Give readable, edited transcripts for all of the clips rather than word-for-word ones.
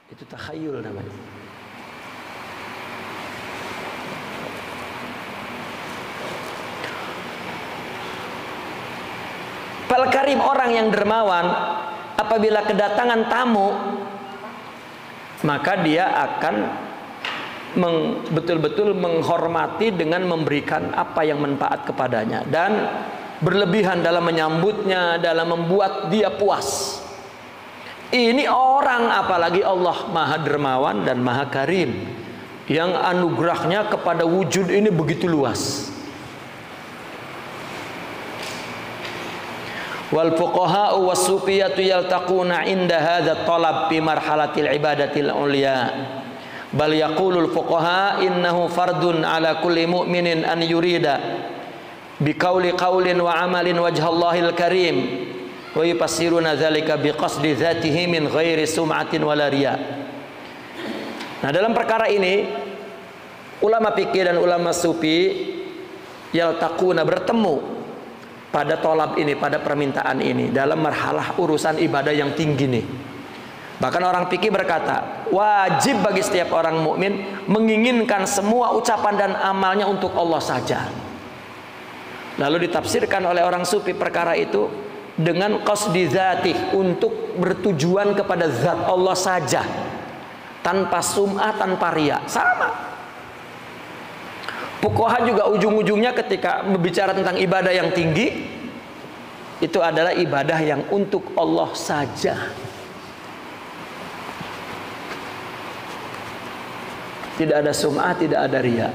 Itu takhayul namanya. Fal karim, orang yang dermawan, apabila kedatangan tamu, maka dia akan betul-betul menghormati dengan memberikan apa yang manfaat kepadanya, dan berlebihan dalam menyambutnya, dalam membuat dia puas. Ini orang, apalagi Allah Maha Dermawan dan Maha Karim, yang anugerahnya kepada wujud ini begitu luas. Wal fuqaha'u was-sufiyatu yaltaquna 'inda hadha talab fi marhalatil ibadatil ulya. Bal yaqulul fuqaha innahu fardun 'ala kulli mu'minin an yurida bi qaulin wa 'amalin wajhallahil karim wa yufassiruna dzalika bi qasdi dzatihi min ghairi sum'atin wala riya. Nah, dalam perkara ini ulama fikih dan ulama sufi yaltaquna, bertemu pada tolab ini, pada permintaan ini, dalam marhalah urusan ibadah yang tinggi nih. Bahkan orang fikih berkata, wajib bagi setiap orang mukmin menginginkan semua ucapan dan amalnya untuk Allah saja. Lalu ditafsirkan oleh orang sufi perkara itu dengan qasdi dzatih, untuk bertujuan kepada zat Allah saja, tanpa sum'ah, tanpa riya. Sama. Fuqaha juga ujung-ujungnya ketika berbicara tentang ibadah yang tinggi, itu adalah ibadah yang untuk Allah saja. Tidak ada sum'ah, tidak ada riya.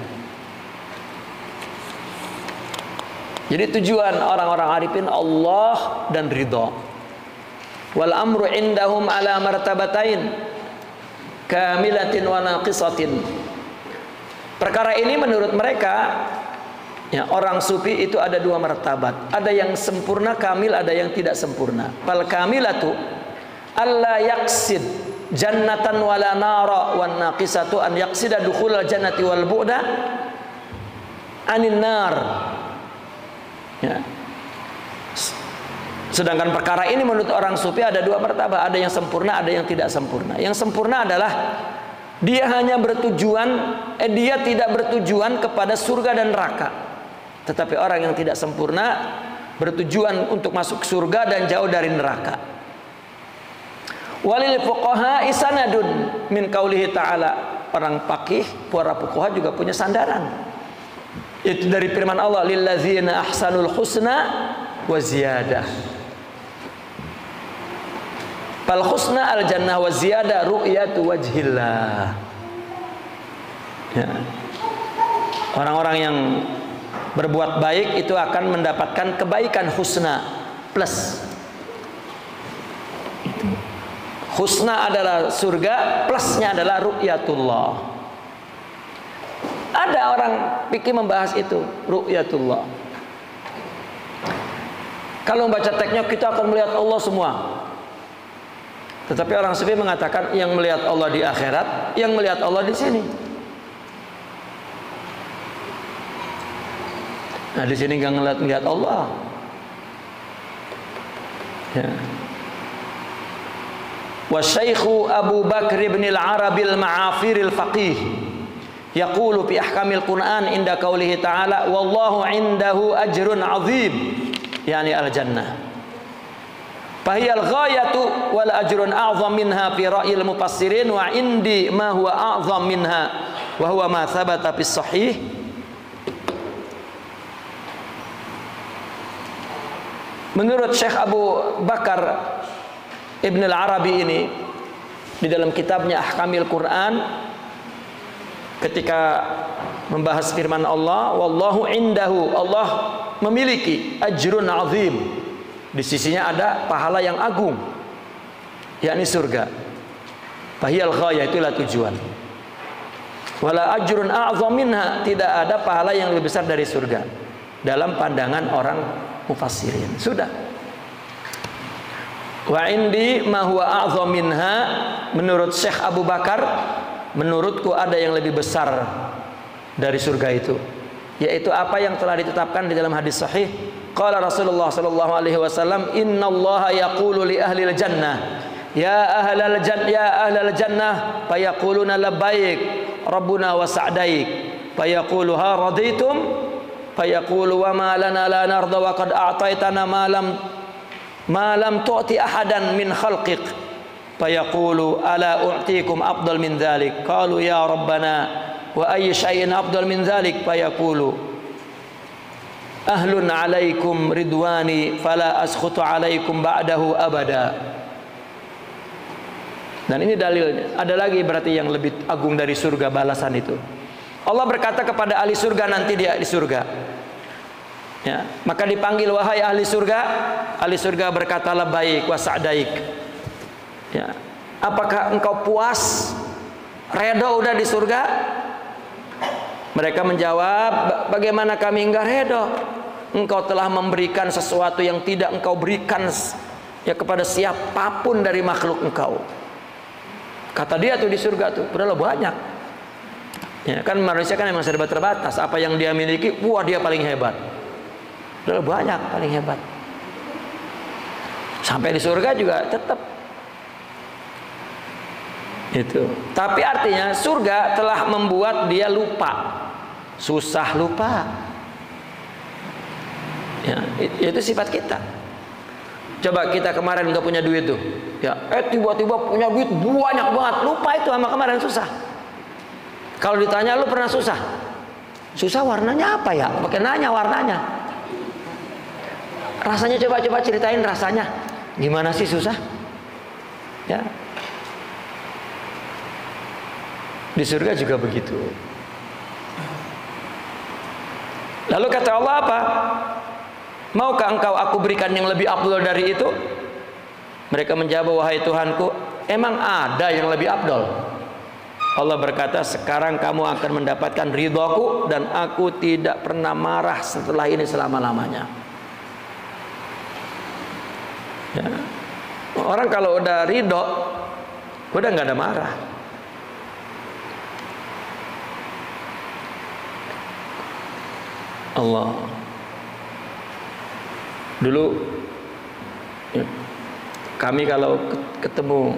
Jadi tujuan orang-orang arifin Allah dan ridha. Wal amru indahum ala martabatain kamilatin wa naqisatin. Perkara ini menurut mereka, ya, orang sufi itu ada dua martabat. Ada yang sempurna kamil, ada yang tidak sempurna. Fal kamilatu alla yaqsid jannatan wala nara, wan naqisatu an yaqsida dukhulal jannati wal bu'da anin nar. Ya. Sedangkan perkara ini menurut orang sufi ada dua martabat, ada yang sempurna, ada yang tidak sempurna. Yang sempurna adalah dia hanya bertujuan, dia tidak bertujuan kepada surga dan neraka. Tetapi orang yang tidak sempurna bertujuan untuk masuk surga dan jauh dari neraka. Walil fuqaha isanadun min qaulihi ta'ala. Orang faqih, para fuqaha juga punya sandaran. Itu dari firman Allah, lillazina ahsanul husna wa ziyadah. Fal husna al jannah wa ziyadah ru'yatu wajhillah. Ya. Orang-orang yang berbuat baik itu akan mendapatkan kebaikan husna plus. Husna adalah surga, plusnya adalah ru'yatullah. Ada orang fikih membahas itu, ru'yatullah. Kalau membaca teksnya kita akan melihat Allah semua. Tetapi orang sufi mengatakan yang melihat Allah di akhirat, yang melihat Allah di sini. Nah, di sini nggak ngelihat Allah. Ya. Wa Syaikhu Abu Bakr ibn al-Arabi al-Ma'afir al-Faqih yaqulu fi ahkamil Qur'an inda qaulihi ta'ala wallahu indahu ajrun 'azim, yani al-jannah. Fahiyal ghayatu wal ajrun a'zam minha fi ra'yil mufassirin wa indi ma huwa a'zam minha wa huwa ma thabata fis sahih. Menurut Syekh Abu Bakar Ibn al-Arabi ini di dalam kitabnya Ahkamil Quran, ketika membahas firman Allah, wallahu indahu, Allah memiliki ajrun azim, di sisinya ada pahala yang agung, yakni surga. Fahiyal ghayah, itulah tujuan. Wala ajrun a'zam minha, tidak ada pahala yang lebih besar dari surga dalam pandangan orang mufassirin. Sudah. Wa indi ma huwa a'zam minha, menurut Syekh Abu Bakar, menurutku ada yang lebih besar dari surga itu, yaitu apa yang telah ditetapkan di dalam hadis sahih. Qala Rasulullah sallallahu alaihi wasallam, innallaha yaqulu li ahlil jannah ya ahlal jannah fayaquluna labbaik rabbuna wa sa'daik fayaqulu ha raditum fayaqulu wa ma lana la narda wa qad a'taitana ma lam tu'ti ahadan min khalqik fayaqulu ala u'tikum afdal min dhalik qalu ya rabbana wa ayyu syai'in afdal min dhalik fayaqulu ahlun alaikum ridwani fala askhutu alaikum ba'dahu abada. Dan ini dalilnya. Ada lagi berarti yang lebih agung dari surga balasan itu. Allah berkata kepada ahli surga nanti dia di surga. Ya, maka dipanggil wahai ahli surga. Ahli surga berkata labbaik wa sa'daik. Ya, apakah engkau puas? Redha udah di surga? Mereka menjawab, bagaimana kami enggak redha? Engkau telah memberikan sesuatu yang tidak engkau berikan ya kepada siapapun dari makhluk engkau. Kata dia tuh di surga tuh, padahal banyak. Ya, kan manusia kan memang serba terbatas. Apa yang dia miliki, wah dia paling hebat. Padahal banyak paling hebat. Sampai di surga juga tetap itu. Tapi artinya surga telah membuat dia lupa. Susah lupa. Ya, itu sifat kita. Coba kita kemarin nggak punya duit tuh, ya, tiba-tiba punya duit banyak banget, lupa itu sama kemarin susah. Kalau ditanya lu pernah susah? Susah warnanya apa ya? Pakai nanya warnanya. Rasanya coba ceritain rasanya. Gimana sih susah? Ya. Di surga juga begitu. Lalu kata Allah apa? Maukah engkau aku berikan yang lebih afdal dari itu? Mereka menjawab, wahai Tuhanku, emang ada yang lebih afdal? Allah berkata, sekarang kamu akan mendapatkan ridhaku dan aku tidak pernah marah setelah ini selama-lamanya. Ya. Orang kalau udah ridho, udah nggak ada marah. Allah. Dulu ya, kami kalau ketemu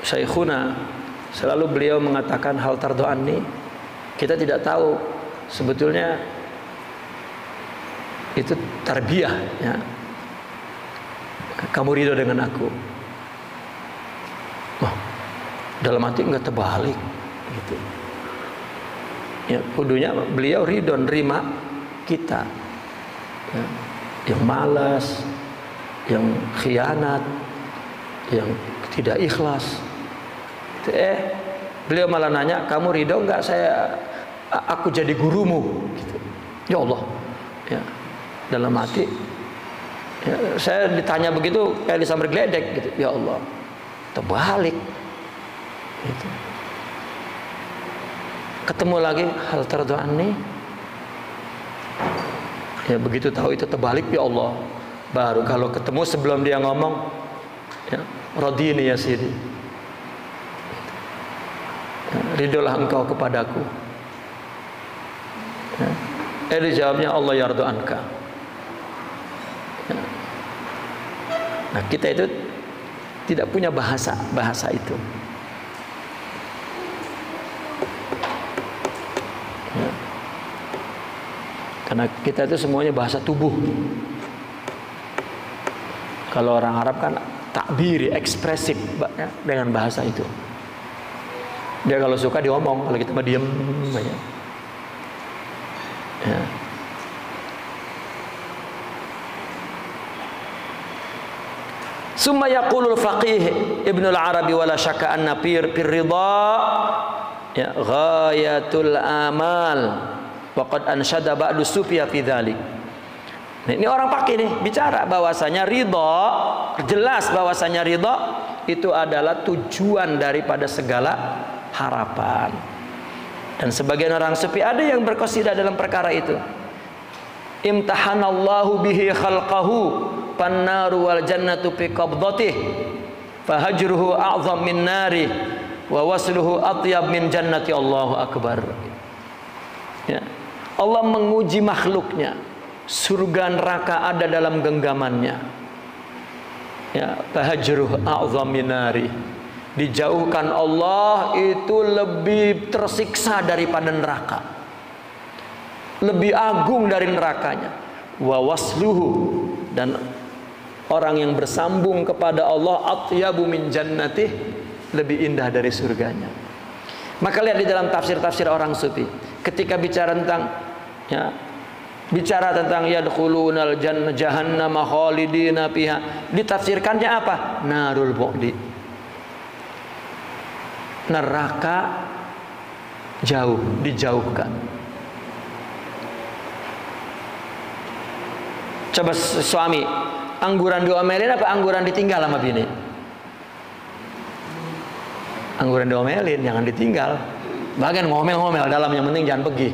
Syekhuna, selalu beliau mengatakan hal tardoan ini. Kita tidak tahu sebetulnya itu tarbiyah ya. Kamu ridho dengan aku. Wah, dalam hati enggak terbalik gitu. Ya, kudunya beliau ridho nerima kita. Ya. Yang malas, yang khianat, yang tidak ikhlas. Beliau malah nanya, kamu ridho enggak aku jadi gurumu? Gitu. Ya Allah, ya, dalam hati, ya, saya ditanya begitu kayak disambar geledek gitu. Ya Allah, terbalik. Gitu. Ketemu lagi hal terdoa nih. Ya, begitu tahu itu terbalik, ya Allah, baru kalau ketemu sebelum dia ngomong, ya, radini ya sidi, ya, ridholah engkau kepadaku. Ya. Dijawabnya Allah yardu anka. Ya. Nah, kita itu tidak punya bahasa itu. Karena kita itu semuanya bahasa tubuh. Kalau orang Arab kan takbiri, ekspresif ya, dengan bahasa itu. Dia kalau suka diomong, kalau kita mah diam aja. Ya. Summa yaqulul faqih Ibnu al-Arabi wala syakka anna fir ridha ya ghayatul amal. Waqad ansyada ba'du sufia fi dzalik. Nah, ini orang pakai nih bicara bahwasanya ridha, jelas bahwasanya ridha itu adalah tujuan daripada segala harapan. Dan sebagian orang sufi ada yang berqasidah dalam perkara itu. Imtahanallahu bihi khalqahu fannaru wal jannatu fi qabdatihi fahajruhu a'zam min nari wa wasluhu atyab min jannati. Allahu akbar. Ya. Allah menguji makhluknya. Surga neraka ada dalam genggamannya. Ya, tahajruh a'zamin nari. Dijauhkan Allah itu lebih tersiksa daripada neraka. Lebih agung dari nerakanya. Wa wasluhu, dan orang yang bersambung kepada Allah atyabu min jannatih, lebih indah dari surganya. Maka lihat di dalam tafsir-tafsir orang sufi, ketika bicara tentang yadkhulunal jannah jahannama khalidina fiha, ditafsirkannya apa? Narul bu'di, neraka jauh, dijauhkan. Coba suami, angguran diomelin apa angguran ditinggal sama bini? Angguran diomelin, jangan ditinggal. Bahkan ngomel-ngomel dalam, yang penting jangan pergi.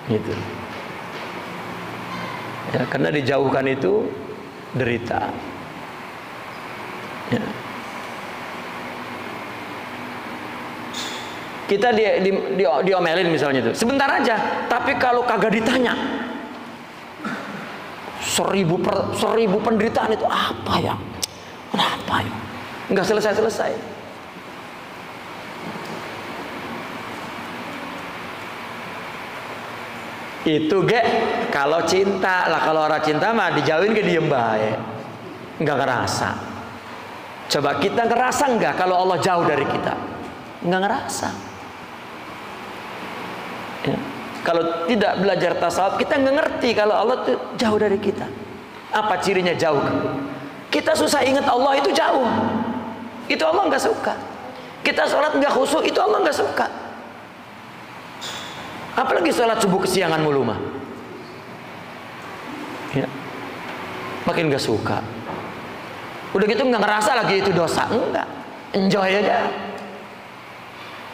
Gitu. Ya, karena dijauhkan itu derita. Ya. Kita diomelin misalnya itu, sebentar aja. Tapi kalau kagak ditanya, seribu penderitaan itu apa ya? Kenapa ya? Enggak selesai-selesai. Itu kalau cinta lah. Kalau orang cinta mah dijauhin ke diem baik, nggak ngerasa. Coba kita ngerasa nggak kalau Allah jauh dari kita? Nggak ngerasa. Ya. Kalau tidak belajar tasawuf, kita nggak ngerti kalau Allah itu jauh dari kita. Apa cirinya jauh? Kita susah ingat Allah itu jauh. Itu Allah nggak suka. Kita sholat nggak khusyuk, itu Allah nggak suka. Apalagi sholat subuh kesiangan mulu mah. Ya. Makin nggak suka. Udah gitu nggak ngerasa lagi itu dosa, enggak. Enjoy aja.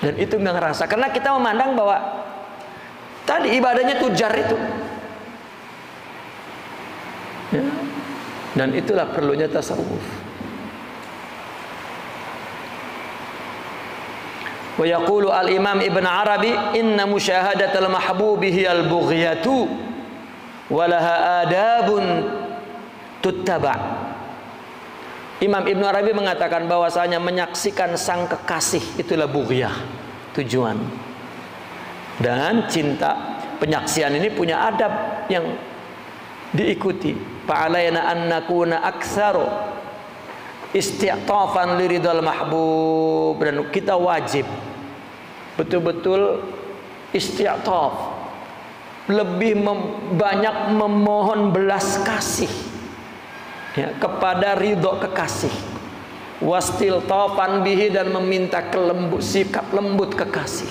Dan itu nggak ngerasa, karena kita memandang bahwa tadi ibadahnya tujar itu. Ya. Dan itulah perlunya tasawuf. Wa yaqulu al-Imam Ibn Arabi, inna musyahadatal mahbubi hiyal bughyatu wa laha adabun tuttaba. Imam Ibn Arabi mengatakan bahwasanya menyaksikan sang kekasih itulah bughyah, tujuan. Dan cinta, penyaksian ini punya adab yang diikuti. Fa'alaina an nakuna aktsaru isti'tafan liridal mahbub, dan kita wajib betul-betul isti'taf, lebih banyak memohon belas kasih ya, kepada ridho kekasih, wastiltafan bihi, dan meminta sikap lembut kekasih.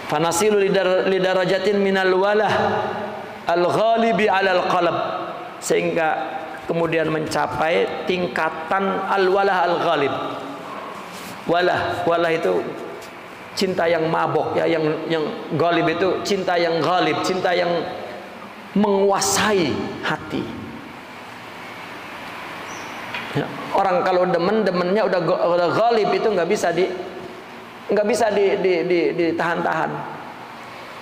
Fanasilu lidarajatin minal walah al-ghalibi alal qalb, sehingga kemudian mencapai tingkatan al-walah al-ghalib. Walah itu cinta yang mabok ya, yang ghalib itu cinta yang ghalib, cinta yang menguasai hati. Ya, orang kalau demennya udah ghalib itu nggak bisa ditahan-tahan.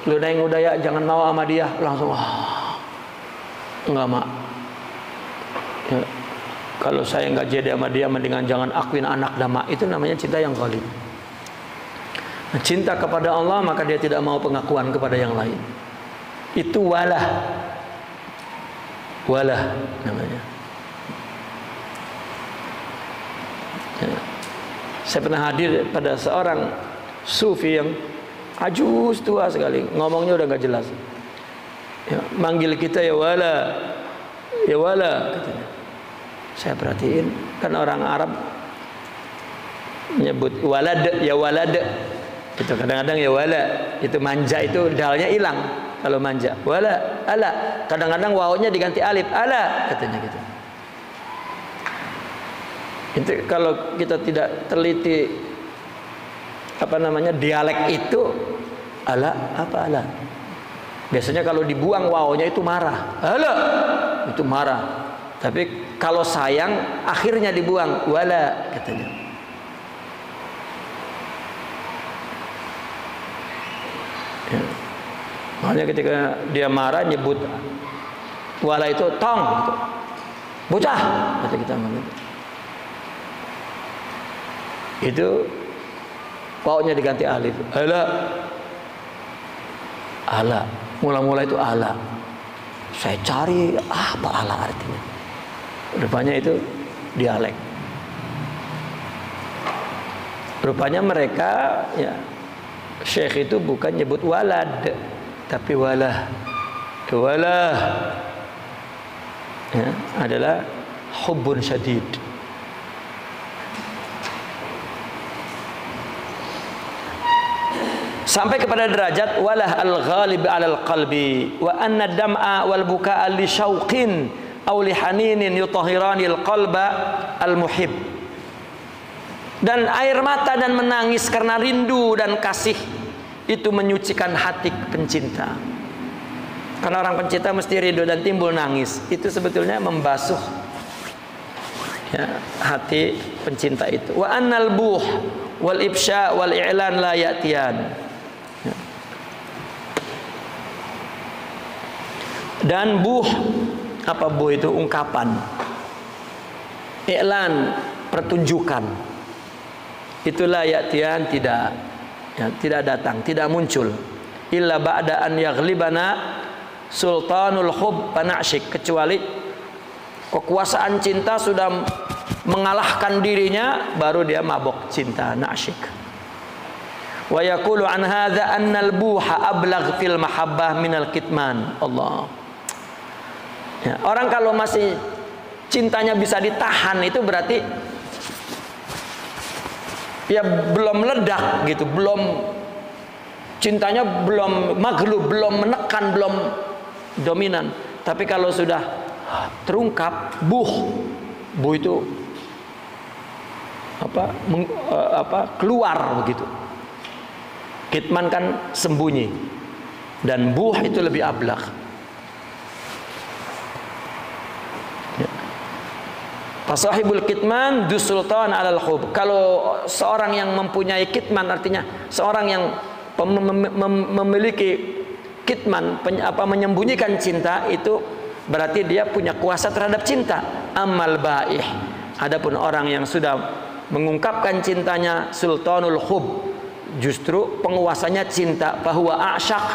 Lu udah ya jangan mau sama dia, langsung nggak mak. Ya, kalau saya nggak jadi sama dia, mendingan jangan akuin anak dama. Itu namanya cinta yang ghalib. Nah, cinta kepada Allah, maka dia tidak mau pengakuan kepada yang lain. Itu walah namanya. Ya. Saya pernah hadir pada seorang sufi yang ajus tua sekali, ngomongnya udah nggak jelas. Ya, manggil kita ya wala katanya. Saya perhatiin, kan orang Arab menyebut walad ya walad, itu kadang-kadang ya wala, itu manja, itu dalnya hilang kalau manja. Wala ala, kadang-kadang wawunya diganti alif, ala katanya gitu. Itu kalau kita tidak teliti dialek itu, ala apa ala. Biasanya kalau dibuang wawunya itu marah, ala itu marah. Tapi kalau sayang akhirnya dibuang, wala katanya. Ya. Makanya ketika dia marah nyebut wala itu tong gitu. bocah, kata kita begitu. Itu paunya diganti alif. Ala. Mula-mula itu ala. Saya cari apa ala artinya. Rupanya itu dialek. Rupanya mereka, ya, syekh itu bukan nyebut walad, tapi walah. Walah, ya, adalah hubbun syadid. Sampai kepada derajat walah al-ghalib 'alal qalbi wa anna dam'a wal buka'a li syauqin aw li haninin yutahhirani al-qalba al-muhib. Dan air mata dan menangis karena rindu dan kasih itu menyucikan hati pencinta. Karena orang pencinta mesti rindu dan timbul nangis. Itu sebetulnya membasuh, ya, hati pencinta itu. Wa annal buh wal ibsya wal i'lan la ya'tiyan. Dan buh, apa buh itu? Ungkapan. I'lan, pertunjukan. Itulah ya'tiyan, tidak, ya, tidak datang, tidak muncul. Illa ba'da an yaghlibana sultanul hub panashik, kecuali kekuasaan cinta sudah mengalahkan dirinya, baru dia mabok cinta, nasyik. Wa yaqulu an hadza annal buha ablagh fil mahabbah minal kitman. Allah. Ya, orang kalau masih cintanya bisa ditahan, itu berarti ya belum meledak gitu, belum, cintanya belum maghlub, belum menekan, belum dominan. Tapi kalau sudah terungkap, buh itu keluar begitu. Kitman kan sembunyi, dan buh itu lebih ablaq. Fasahibul kitman dusultan alal hub. Kalau seorang yang mempunyai kitman, artinya seorang yang memiliki kitman, menyembunyikan cinta, itu berarti dia punya kuasa terhadap cinta. Amal baih, adapun orang yang sudah mengungkapkan cintanya, sultanul hub, justru penguasanya cinta, bahwa asyak,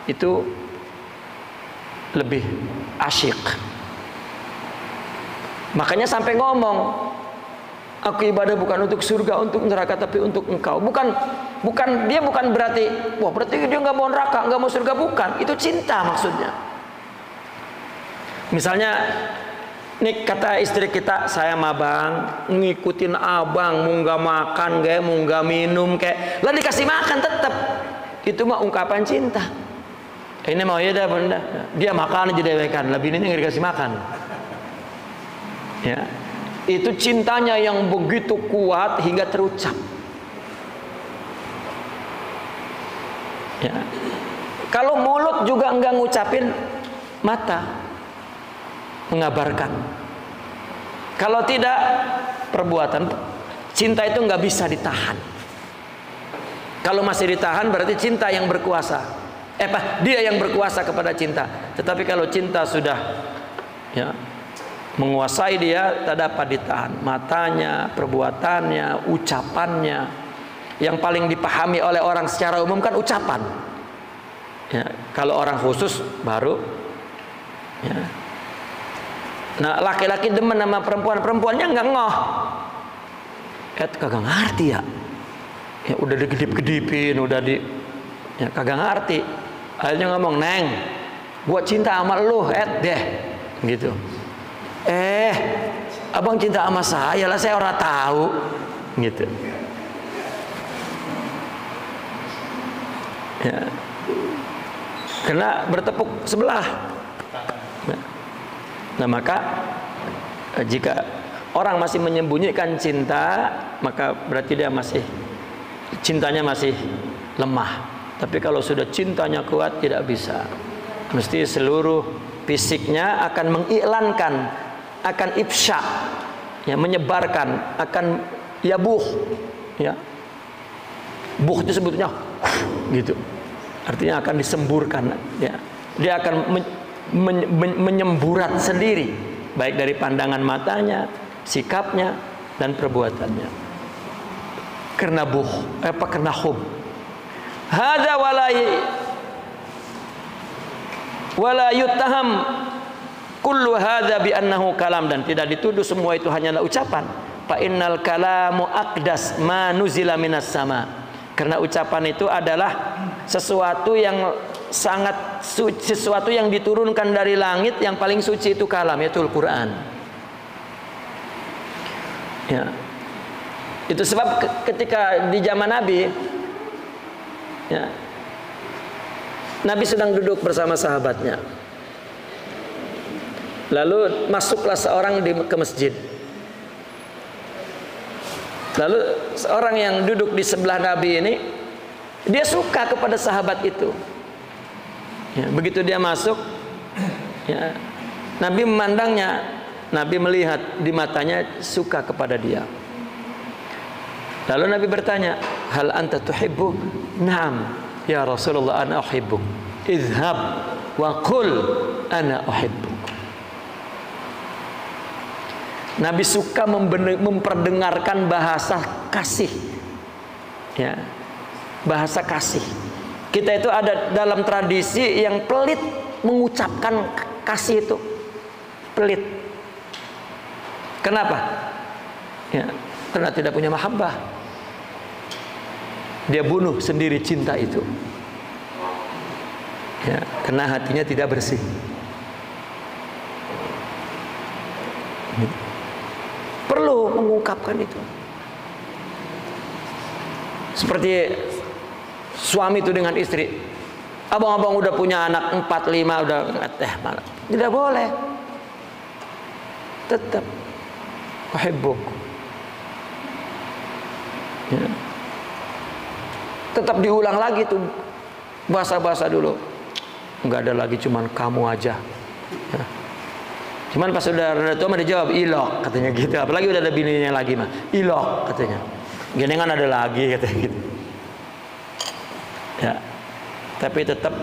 itu lebih asyik. Makanya sampai ngomong, aku ibadah bukan untuk surga, untuk neraka, tapi untuk engkau. Dia bukan berarti, wah berarti dia nggak mau neraka, nggak mau surga, bukan. Itu cinta maksudnya. Misalnya, nih kata istri kita, saya sama abang ngikutin abang, mau nggak makan kayak, mau nggak minum kayak, lah dikasih makan tetap. Itu mah ungkapan cinta. Ini mau ya dah benda, dia makan aja dewekan, lebih ini nggak dikasih makan. Ya, itu cintanya yang begitu kuat hingga terucap. Ya. Kalau mulut juga enggak ngucapin, mata mengabarkan. Kalau tidak, perbuatan. Cinta itu enggak bisa ditahan. Kalau masih ditahan berarti cinta yang berkuasa. Dia yang berkuasa kepada cinta. Tetapi kalau cinta sudah, ya, menguasai dia, tak dapat ditahan. Matanya, perbuatannya, ucapannya. Yang paling dipahami oleh orang secara umum kan ucapan. Ya, kalau orang khusus baru, ya. Nah, laki-laki demen sama perempuan, perempuannya nggak ngoh. Kagak ngerti ya. Ya udah digedip-gedipin, udah ya kagak ngerti. Akhirnya ngomong, "Neng, gua cinta sama lu, deh." Gitu. Abang cinta sama saya lah, saya orang tahu, gitu. Ya. Kena bertepuk sebelah. Nah, maka jika orang masih menyembunyikan cinta, maka berarti dia cintanya masih lemah. Tapi kalau sudah cintanya kuat, tidak bisa. Mesti seluruh fisiknya akan mengiklankan, akan ifsya, ya, menyebarkan, akan yabuh, ya. Buh itu sebetulnya gitu. Artinya akan disemburkan, ya. Dia akan menyemburat sendiri, baik dari pandangan matanya, sikapnya, dan perbuatannya. Karena karena hub. Hadza wala yuttaham kullu hadza bi annahu kalam, dan tidak dituduh semua itu hanyalah ucapan. Fa innal kalamu aqdas ma nuzila minas sama. Karena ucapan itu adalah sesuatu yang sangat suci, sesuatu yang diturunkan dari langit, yang paling suci itu kalam, yaitu Al-Quran. Ya. Itu sebab ketika di zaman Nabi, ya, Nabi sedang duduk bersama sahabatnya. Lalu masuklah seorang ke masjid. Lalu seorang yang duduk di sebelah Nabi ini, dia suka kepada sahabat itu. Ya, begitu dia masuk, ya, Nabi memandangnya, Nabi melihat di matanya suka kepada dia. Lalu Nabi bertanya, hal anta tuhibbu? Naam ya Rasulullah, ana uhibbuk. Izhab wa qul ana uhibbuk. Nabi suka memperdengarkan bahasa kasih, ya, bahasa kasih. Kita itu ada dalam tradisi yang pelit mengucapkan kasih itu, pelit. Kenapa? Ya, karena tidak punya mahabbah. Dia bunuh sendiri cinta itu, ya, karena hatinya tidak bersih. Perlu mengungkapkan itu. Seperti suami itu dengan istri. Abang-abang udah punya anak 4, 5, udah malah. Tidak boleh. Tetap uhibbuk. Ya. Tetap diulang lagi tuh bahasa-bahasa dulu. Enggak ada lagi, cuman kamu aja. Ya. Cuman pas udah rada tua mah dijawab ilok, katanya gitu. Apalagi udah ada bininya lagi mah ilok, katanya. Genengan ada lagi, katanya gitu. Ya. Tapi tetap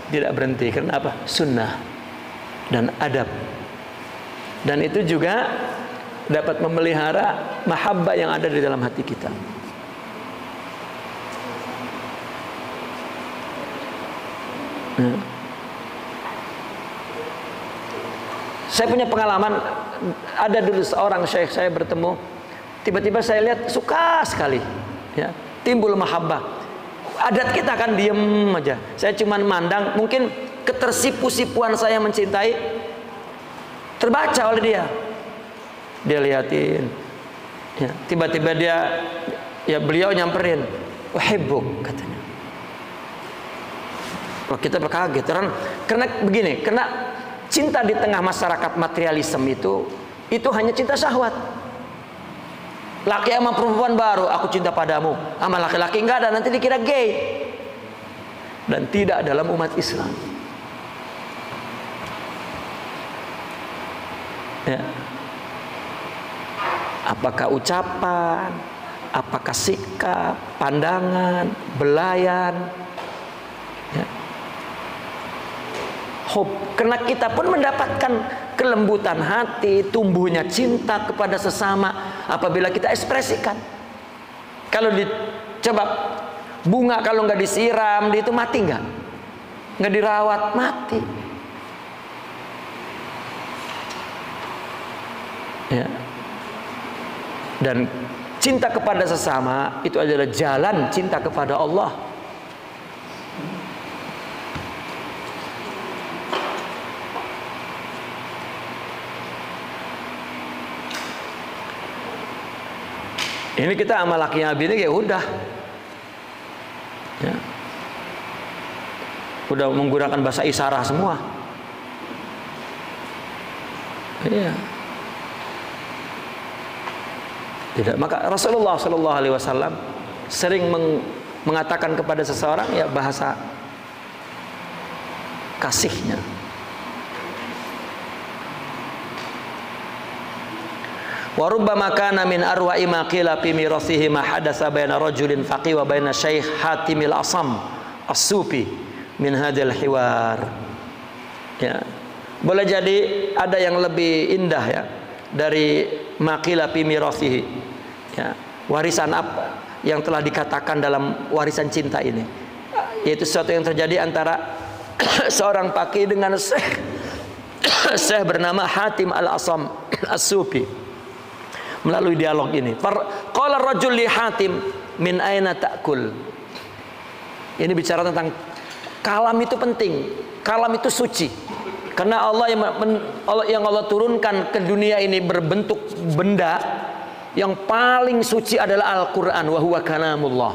tidak berhenti. Karena apa? Sunnah dan adab. Dan itu juga dapat memelihara mahabbah yang ada di dalam hati kita. Nah. Saya punya pengalaman, ada dulu seorang syekh saya bertemu, tiba-tiba saya lihat suka sekali, ya, timbul mahabbah. Adat kita kan diem aja. Saya cuma mandang, mungkin ketersipu-sipuan saya mencintai terbaca oleh dia. Dia liatin, ya, tiba-tiba beliau nyamperin, uhibbuk, katanya. Wah, kita berkaget karena begini, karena cinta di tengah masyarakat materialisme itu hanya cinta syahwat. Laki sama perempuan baru, aku cinta padamu. Sama laki-laki enggak ada, nanti dikira gay. Dan tidak dalam umat Islam. Ya. Apakah ucapan, apakah sikap, pandangan, belayan, ya. Karena kita pun mendapatkan kelembutan hati, tumbuhnya cinta kepada sesama apabila kita ekspresikan. Kalau coba bunga kalau nggak disiram, itu mati nggak dirawat, mati. Ya. Dan cinta kepada sesama itu adalah jalan cinta kepada Allah. Ini kita sama laki Nabi ini ya udah, ya, udah menggunakan bahasa isyarat semua. Iya. Tidak. Maka Rasulullah Shallallahu Alaihi Wasallam sering mengatakan kepada seseorang ya bahasa kasihnya. Wa rubbama kana min arwa'i ma qila fi mirasihi ma hadatsa baina rajulin faqih wa baina Syekh Hatimil Asam As-Sufi min hadzal hiwar. Ya. Boleh jadi ada yang lebih indah ya dari maqila fi mirasihi. Ya, warisan apa yang telah dikatakan dalam warisan cinta ini, yaitu sesuatu yang terjadi antara seorang faqih dengan syekh bernama Hatim Al-Asam As-Sufi. Melalui dialog ini, qala rajul li Hatim, min aina ta'kul. Ini bicara tentang kalam itu penting, kalam itu suci. Karena Allah yang Allah turunkan ke dunia ini berbentuk benda, yang paling suci adalah Al-Quran, wa huwa kalamullah.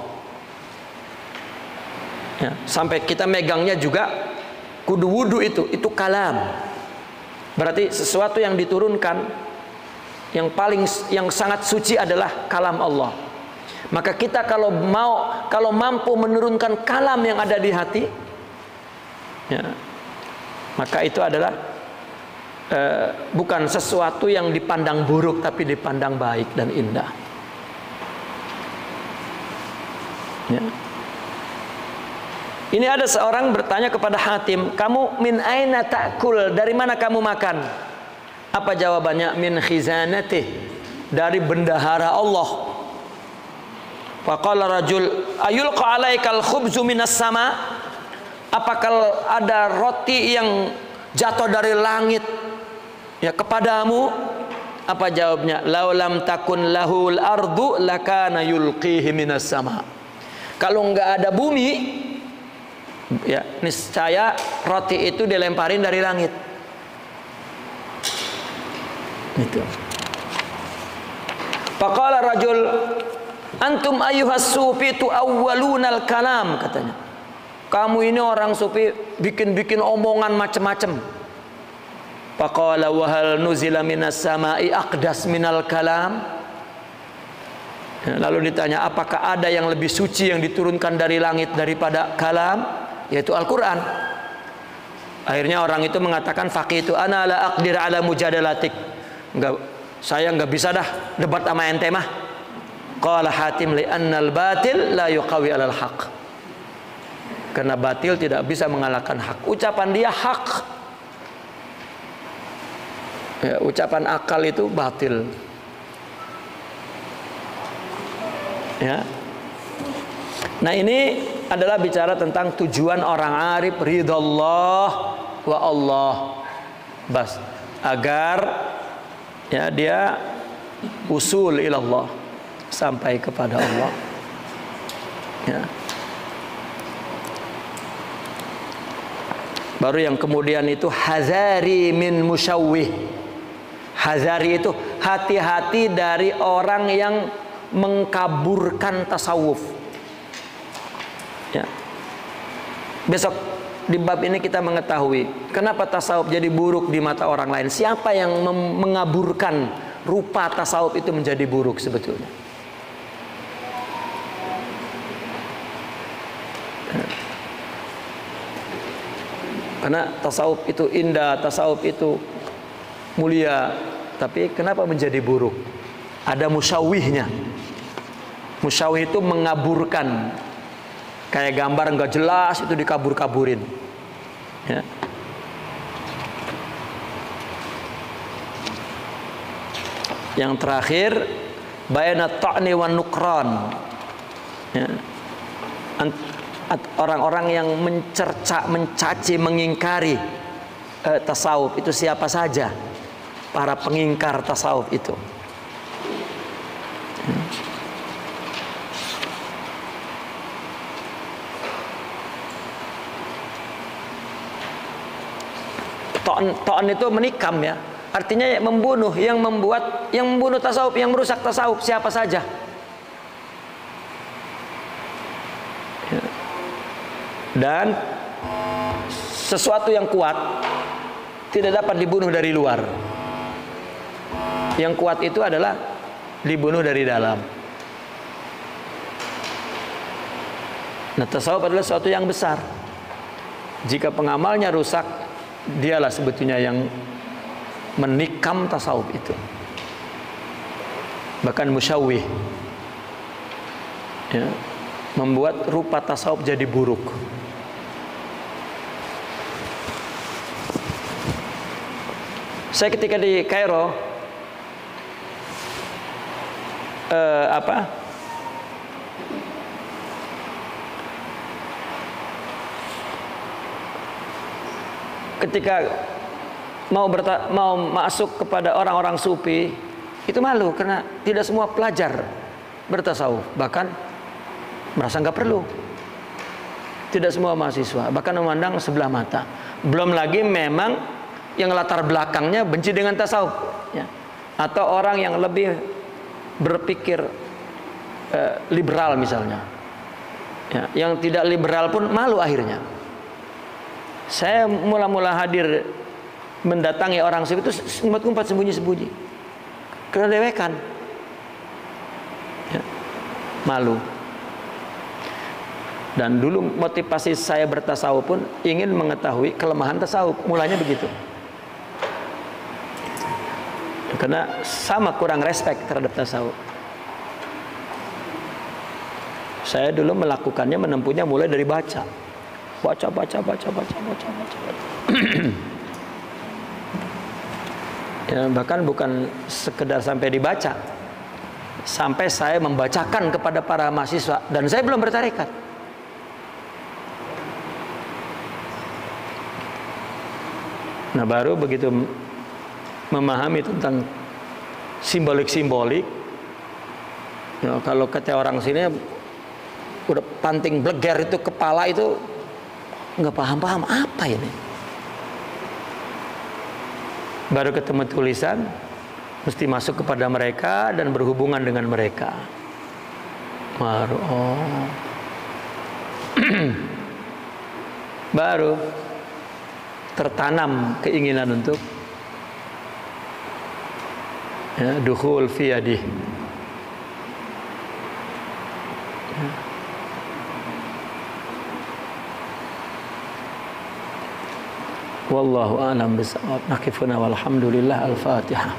Ya, sampai kita megangnya juga kudu wudu itu kalam. Berarti sesuatu yang diturunkan yang sangat suci adalah kalam Allah. Maka kita kalau mampu menurunkan kalam yang ada di hati, ya, maka itu adalah bukan sesuatu yang dipandang buruk, tapi dipandang baik dan indah. Ya. Ini ada seorang bertanya kepada Hatim, kamu min aina ta'kul, dari mana kamu makan? Apa jawabannya? Min khizanatih, dari bendahara Allah. Faqala rajul ayulqa alaikal khubzu minas sama, apakah ada roti yang jatuh dari langit ya kepadamu? Apa jawabnya? Laulam takun lahul ardu lakana yulqihi minas sama. Kalau enggak ada bumi, ya niscaya roti itu dilemparin dari langit. Itu. Faqala rajul antum ayyuhas sufi tuawwalunal kalam, katanya. Kamu ini orang sufi bikin omongan macam-macam. Faqala wa hal nuzila minas sama'i aqdas minal kalam. Lalu ditanya, apakah ada yang lebih suci yang diturunkan dari langit daripada kalam, yaitu Al-Quran? Akhirnya orang itu mengatakan, faqih itu ana la aqdir ala mujadalatik. Saya enggak bisa dah debat sama ente mah. Qala Hatim li annal batil la yuqawi alal haq. Karena batil tidak bisa mengalahkan hak. Ucapan dia hak. Ya, ucapan akal itu batil. Ya. Nah, ini adalah bicara tentang tujuan orang arif, ridallah wa Allah. Bas, agar ya dia usul ilallah, sampai kepada Allah. Ya. Baru yang kemudian itu hazari min musyawwih. Hazari itu hati-hati dari orang yang mengkaburkan tasawuf. Ya. Besok di bab ini kita mengetahui kenapa tasawuf jadi buruk di mata orang lain. Siapa yang mengaburkan rupa tasawuf itu menjadi buruk sebetulnya? Karena tasawuf itu indah, tasawuf itu mulia, tapi kenapa menjadi buruk? Ada musyawihnya. Musyawih itu mengaburkan, kayak gambar nggak jelas itu dikabur-kaburin. Ya. Yang terakhir, bayna ta'ni wan nukran. Ya. Orang-orang yang mencerca, mencaci, mengingkari tasawuf itu siapa saja? Para pengingkar tasawuf itu. Ta'an itu menikam ya. Artinya membunuh, yang membunuh tasawuf, yang merusak tasawuf siapa saja. Ya. Dan sesuatu yang kuat tidak dapat dibunuh dari luar. Yang kuat itu adalah dibunuh dari dalam. Nah, tasawuf adalah sesuatu yang besar. Jika pengamalnya rusak, dialah sebetulnya yang menikam tasawuf itu. Bahkan musyawwih, ya, membuat rupa tasawuf jadi buruk. Saya ketika di Kairo ketika mau masuk kepada orang-orang sufi itu malu karena tidak semua pelajar bertasawuf, bahkan merasa nggak perlu. Tidak semua mahasiswa, bahkan memandang sebelah mata. Belum lagi memang yang latar belakangnya benci dengan tasawuf, ya. Atau orang yang lebih berpikir liberal misalnya, ya. Yang tidak liberal pun malu akhirnya. Saya mula-mula hadir mendatangi orang sufi itu ngumpet-ngumpet, sembunyi-sembunyi, kedewekan, ya. Malu. Dan dulu motivasi saya bertasawuf pun ingin mengetahui kelemahan tasawuf, mulanya begitu. Karena sama kurang respect terhadap tasawuf. Saya dulu melakukannya, menempuhnya mulai dari baca. Ya, bahkan bukan sekedar sampai dibaca, sampai saya membacakan kepada para mahasiswa, dan saya belum bertarekat. Nah, baru begitu memahami tentang simbolik-simbolik, ya, kalau kata orang sini udah panting bleger itu kepala itu nggak paham-paham apa ini. Baru ketemu tulisan, mesti masuk kepada mereka dan berhubungan dengan mereka. Baru baru tertanam keinginan untuk dukhul fi yadih. Wallahu a'lam bishawab. Nakifuna walhamdulillah. Al-Fatihah.